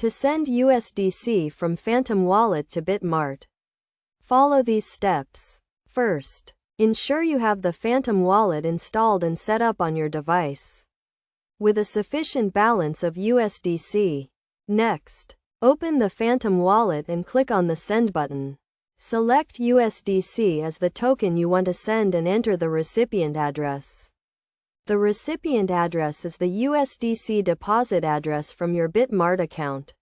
To send USDC from Phantom Wallet to Bitmart, follow these steps. First, ensure you have the Phantom Wallet installed and set up on your device with a sufficient balance of USDC. Next, open the Phantom Wallet and click on the Send button. Select USDC as the token you want to send and enter the recipient address. The recipient address is the USDC deposit address from your Bitmart account.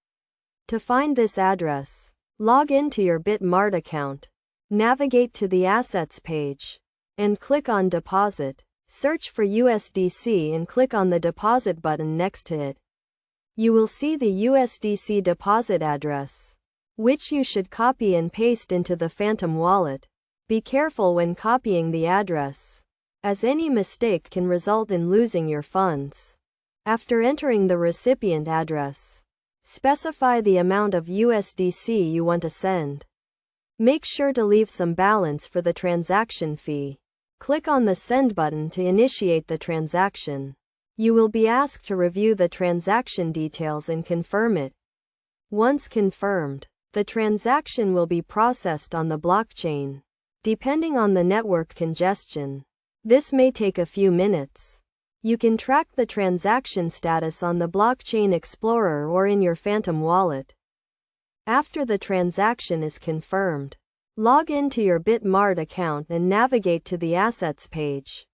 To find this address, log into your Bitmart account, navigate to the Assets page, and click on Deposit. Search for USDC and click on the Deposit button next to it. You will see the USDC deposit address, which you should copy and paste into the Phantom Wallet. Be careful when copying the address, as any mistake can result in losing your funds. After entering the recipient address, specify the amount of USDC you want to send. Make sure to leave some balance for the transaction fee. Click on the Send button to initiate the transaction. You will be asked to review the transaction details and confirm it. Once confirmed, the transaction will be processed on the blockchain. Depending on the network congestion, this may take a few minutes. You can track the transaction status on the Blockchain Explorer or in your Phantom Wallet. After the transaction is confirmed, log into your Bitmart account and navigate to the Assets page.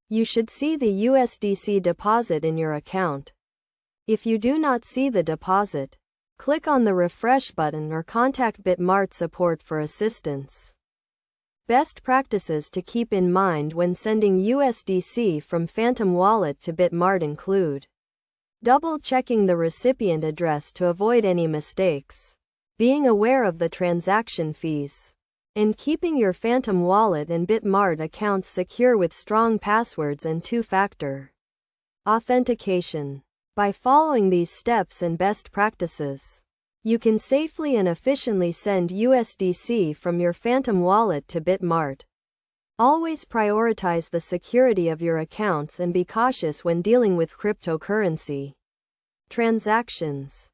You should see the USDC deposit in your account. If you do not see the deposit, click on the Refresh button or contact Bitmart support for assistance. Best practices to keep in mind when sending USDC from Phantom Wallet to Bitmart include double-checking the recipient address to avoid any mistakes, being aware of the transaction fees, and keeping your Phantom Wallet and Bitmart accounts secure with strong passwords and two-factor authentication. By following these steps and best practices, you can safely and efficiently send USDC from your Phantom Wallet to Bitmart. Always prioritize the security of your accounts and be cautious when dealing with cryptocurrency transactions.